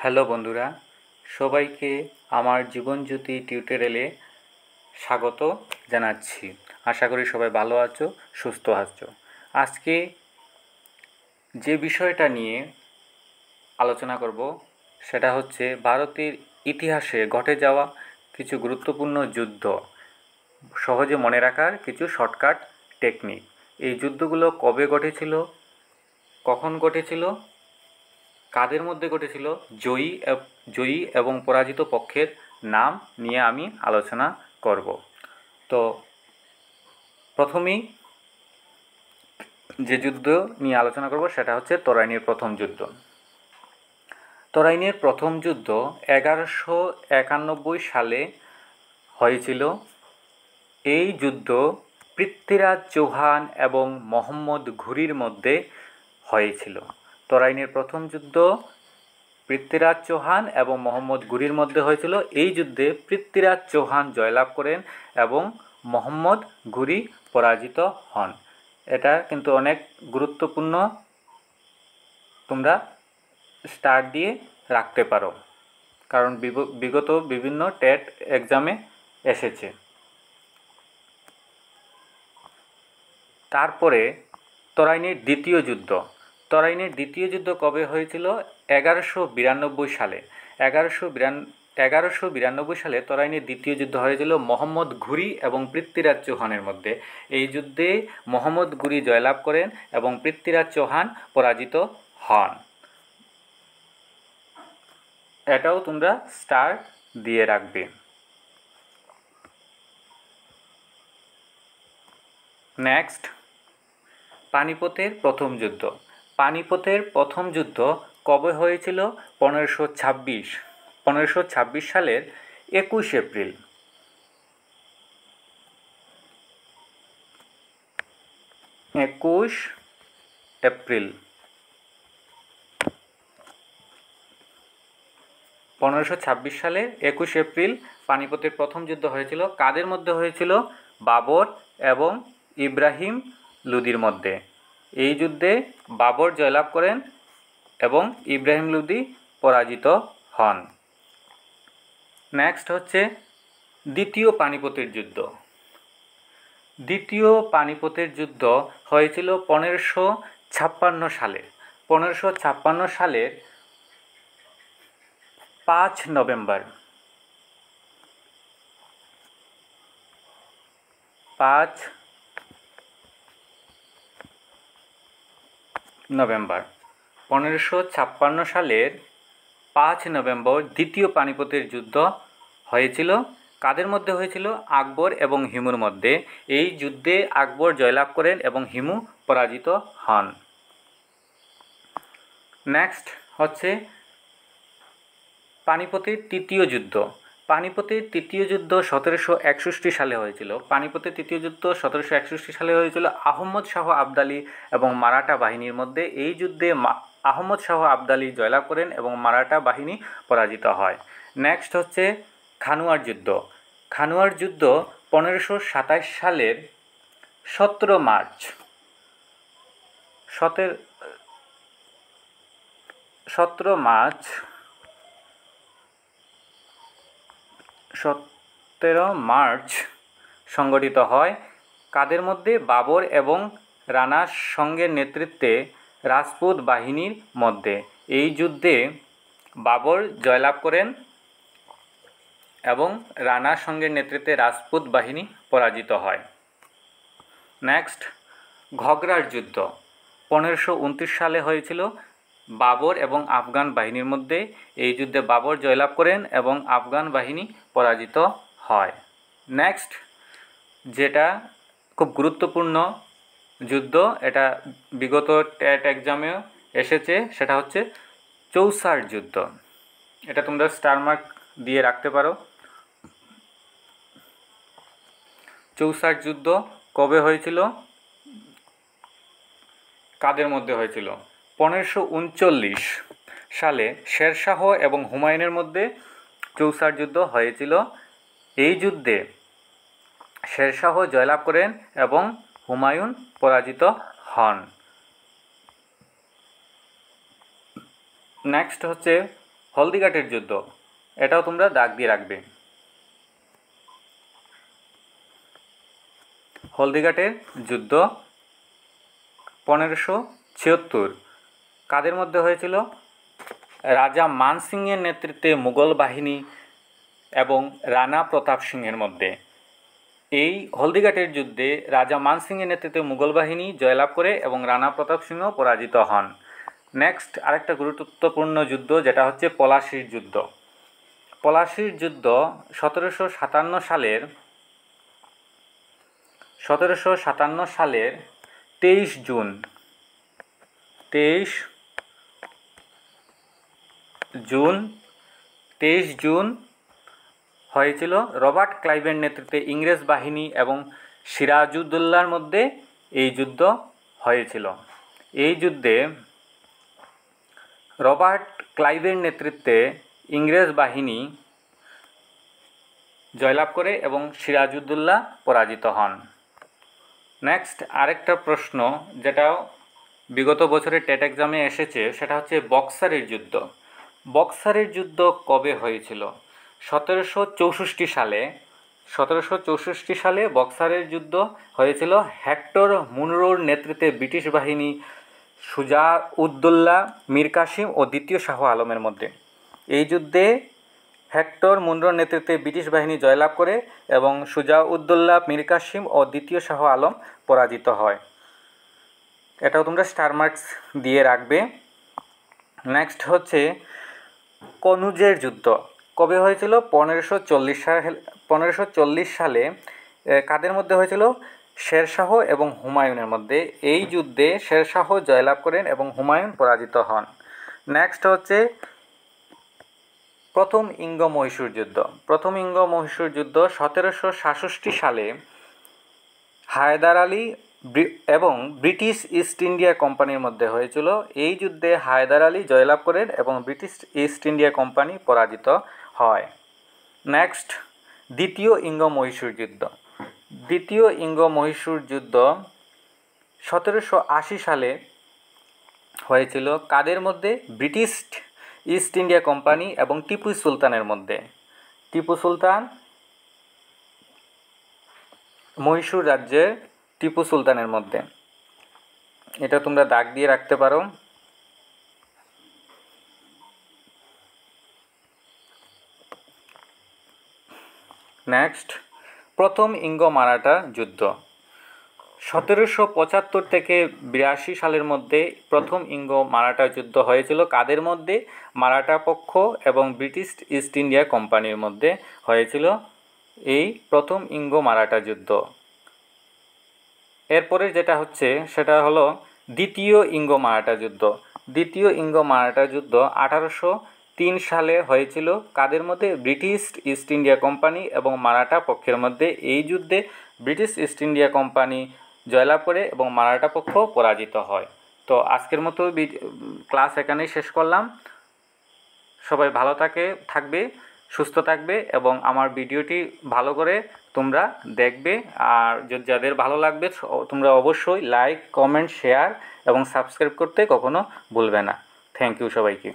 Hello বন্ধুরা, সবাইকে আমার জীবনজ্যোতি টিউটোরিয়ালে স্বাগত জানাচ্ছি। আশা করি সবাই ভালো আছো, সুস্থ আছো। আজকে যে বিষয়টা নিয়ে আলোচনা করব সেটা হচ্ছে ভারতের ইতিহাসে ঘটে যাওয়া কিছু গুরুত্বপূর্ণ যুদ্ধ, সহজে মনে রাখার কিছু শর্টকাট টেকনিক। এই যুদ্ধগুলো কবে ঘটেছিল, কখন ঘটেছিল, কাদের মধ্যে ঘটেছিল, জয়ী এবং পরাজিত পক্ষের নাম নিয়ে আমি আলোচনা করব। তো প্রথমেই যে যুদ্ধ নিয়ে আলোচনা করব সেটা হচ্ছে তরাইনের প্রথম যুদ্ধ। তরাইনের প্রথম যুদ্ধ 1191 সালে হয়েছিল। এই যুদ্ধ পৃথ্বীরাজ চৌহান এবং মোহাম্মদ ঘুরির মধ্যে হয়েছিল। তরাইনের প্রথম যুদ্ধ পৃথ্বীরাজ চৌহান এবং মোহাম্মদ ঘুরির মধ্যে হয়েছিল। এই যুদ্ধে পৃথ্বীরাজ চৌহান জয়লাভ করেন এবং মোহাম্মদ ঘুরি পরাজিত হন। এটা কিন্তু অনেক গুরুত্বপূর্ণ, তোমরা স্টার দিয়ে রাখতে পারো, কারণ বিগত বিভিন্ন টেট এক্সামে এসেছে। তারপরে তরাইনের দ্বিতীয় যুদ্ধ। তরাইনের দ্বিতীয় যুদ্ধ কবে হয়েছিল? 1192 সালে। 1192 সালে তরাইনের দ্বিতীয় যুদ্ধ হয়েছিল মোহাম্মদ ঘুরি এবং পৃথ্বীরাজ চৌহানের মধ্যে। এই যুদ্ধে মোহাম্মদ ঘুরি জয়লাভ করেন এবং পৃথ্বীরাজ চৌহান পরাজিত হন। এটাও তোমরা স্টার দিয়ে রাখবে। নেক্সট, পানিপথের প্রথম যুদ্ধ। পানিপথের প্রথম যুদ্ধ কবে হয়েছিল? 1526 সালের 21 এপ্রিল। এপ্রিল 1526 সালে 21 এপ্রিল পানিপথের প্রথম যুদ্ধ হয়েছিল। কাদের মধ্যে হয়েছিল? বাবর এবং ইব্রাহিম লোদির মধ্যে। এই যুদ্ধে বাবর জয়লাভ করেন এবং ইব্রাহিম লোদি পরাজিত হন। নেক্সট হচ্ছে দ্বিতীয় পানিপথের যুদ্ধ। দ্বিতীয় পানিপথের যুদ্ধ হয়েছিল 1556 সালে। 1556 সালের 5 নভেম্বর। 1556 সালের 5 নভেম্বর দ্বিতীয় পানিপথের যুদ্ধ হয়েছিল। কাদের মধ্যে হয়েছিল? আকবর এবং হিমুর মধ্যে। এই যুদ্ধে আকবর জয়লাভ করেন এবং হিমু পরাজিত হন। নেক্সট হচ্ছে পানিপথের তৃতীয় যুদ্ধ। পানিপথের তৃতীয় যুদ্ধ 1761 সালে হয়েছিল। পানিপথের তৃতীয় যুদ্ধ 1761 সালে হয়েছিল আহমদ শাহ আবদালি এবং মারাঠা বাহিনীর মধ্যে। এই যুদ্ধে আহমদ শাহ আবদালি জয়লাভ করেন এবং মারাঠা বাহিনী পরাজিত হয়। নেক্সট হচ্ছে খানুয়ার যুদ্ধ। খানুয়ার যুদ্ধ 1527 সালের 17 মার্চ। 17 মার্চ সংগঠিত হয়। কাদের মধ্যে? বাবর এবং রানা সঙ্গের নেতৃত্বে রাজপুত বাহিনীর মধ্যে। এই যুদ্ধে বাবর জয়লাভ করেন এবং রানা সঙ্গের নেতৃত্বে রাজপুত বাহিনী পরাজিত হয়। নেক্সট, ঘগরার যুদ্ধ 1529 সালে হয়েছিল বাবর এবং আফগান বাহিনীর মধ্যে। এই যুদ্ধে বাবর জয়লাভ করেন এবং আফগান বাহিনী পরাজিত হয়। নেক্সট, যেটা খুব গুরুত্বপূর্ণ যুদ্ধ, এটা বিগত টেট এক্সামেও এসেছে, সেটা হচ্ছে চৌসার যুদ্ধ। এটা তোমরা স্টার মার্ক দিয়ে রাখতে পারো। চৌসার যুদ্ধ কবে হয়েছিল? কাদের মধ্যে হয়েছিল? 1539 সালে শেরশাহ এবং হুমায়ুনের মধ্যে চৌসার যুদ্ধ হয়েছিল। এই যুদ্ধে শেরশাহ জয়লাভ করেন এবং হুমায়ুন পরাজিত হন। নেক্সট হচ্ছে হলদিঘাটের যুদ্ধ, এটাও তোমরা দাগ দিয়ে রাখবে। হলদিঘাটের যুদ্ধ 1576 কাদের মধ্যে হয়েছিল? রাজা মান সিংয়ের নেতৃত্বে মুঘল বাহিনী এবং রানা প্রতাপ সিংহের মধ্যে। এই হলদিঘাটের যুদ্ধে রাজা মান সিংয়ের নেতৃত্বে মুঘল বাহিনী জয়লাভ করে এবং রানা প্রতাপ সিংহ পরাজিত হন। নেক্সট আরেকটা গুরুত্বপূর্ণ যুদ্ধ, যেটা হচ্ছে পলাশীর যুদ্ধ। পলাশীর যুদ্ধ 1757 সালের 23 জুন হয়েছিল রবার্ট ক্লাইভের নেতৃত্বে ইংরেজ বাহিনী এবং সিরাজউদ্দৌলার মধ্যে এই যুদ্ধ হয়েছিল। এই যুদ্ধে রবার্ট ক্লাইভের নেতৃত্বে ইংরেজ বাহিনী জয়লাভ করে এবং সিরাজউদ্দৌলা পরাজিত হন। নেক্সট আরেকটা প্রশ্ন যেটাও বিগত বছরে টেট এক্সামে এসেছে, সেটা হচ্ছে বক্সারের যুদ্ধ। বক্সারের যুদ্ধ কবে হয়েছিল? 1764 সালে বক্সারের যুদ্ধ হয়েছিল হেক্টর মুনরোর নেতৃত্বে ব্রিটিশ বাহিনী সুজা-উদ-দৌলা, মীর কাসিম ও দ্বিতীয় শাহ আলমের মধ্যে। এই যুদ্ধে হেক্টর মুনরোর নেতৃত্বে ব্রিটিশ বাহিনী জয়লাভ করে এবং সুজা-উদ-দৌলা, মীর কাসিম ও দ্বিতীয় শাহ আলম পরাজিত হয়। এটাও তোমরা স্টার মার্কস দিয়ে রাখবে। নেক্সট হচ্ছে কনুজের যুদ্ধ কবে হয়েছিল? 1540 সালে কাদের মধ্যে হয়েছিল? শেরশাহ এবং হুমায়ুনের মধ্যে। এই যুদ্ধে শেরশাহ জয়লাভ করেন এবং হুমায়ুন পরাজিত হন। নেক্সট হচ্ছে প্রথম ইঙ্গ-মহীশূর যুদ্ধ। প্রথম ইঙ্গ-মহীশূর যুদ্ধ 1766 সালে হায়দার আলী এবং ব্রিটিশ ইস্ট ইন্ডিয়া কোম্পানির মধ্যে হয়েছিল। এই যুদ্ধে হায়দার আলী জয়লাভ করেন এবং ব্রিটিশ ইস্ট ইন্ডিয়া কোম্পানি পরাজিত হয়। নেক্সট দ্বিতীয় ইঙ্গ-মহীশূর যুদ্ধ। দ্বিতীয় ইঙ্গ-মহীশূর যুদ্ধ 1780 সালে হয়েছিল কাদের মধ্যে? ব্রিটিশ ইস্ট ইন্ডিয়া কোম্পানি এবং টিপু সুলতানের মধ্যে। টিপু সুলতান মহীশূর রাজ্যের টিপু সুলতানের মধ্যে। এটা তোমরা দাগ দিয়ে রাখতে পারো। নেক্সট প্রথম ইঙ্গ মারাঠা যুদ্ধ 1775 থেকে 82 সালের মধ্যে প্রথম ইঙ্গ মারাঠা যুদ্ধ হয়েছিল কাদের মধ্যে? মারাঠা পক্ষ এবং ব্রিটিশ ইস্ট ইন্ডিয়া কোম্পানির মধ্যে হয়েছিল এই প্রথম ইঙ্গ মারাঠা যুদ্ধ। এরপরে যেটা হচ্ছে সেটা হলো দ্বিতীয় ইঙ্গ মারাঠা যুদ্ধ। দ্বিতীয় ইঙ্গ মারাঠা যুদ্ধ 1803 সালে হয়েছিল কাদের মধ্যে? ব্রিটিশ ইস্ট ইন্ডিয়া কোম্পানি এবং মারাঠা পক্ষের মধ্যে। এই যুদ্ধে ব্রিটিশ ইস্ট ইন্ডিয়া কোম্পানি জয়লাভ করে এবং মারাঠা পক্ষ পরাজিত হয়। তো আজকের মতো ক্লাস এখানেই শেষ করলাম। সবাই ভালো থাকবে, সুস্থ থাকবে এবং আমার ভিডিওটি ভালো করে তোমরা দেখবে। আর যাদের ভালো লাগবে তোমরা অবশ্যই লাইক, কমেন্ট, শেয়ার এবং সাবস্ক্রাইব করতে কখনো ভুলবে না। থ্যাংক ইউ সবাইকে।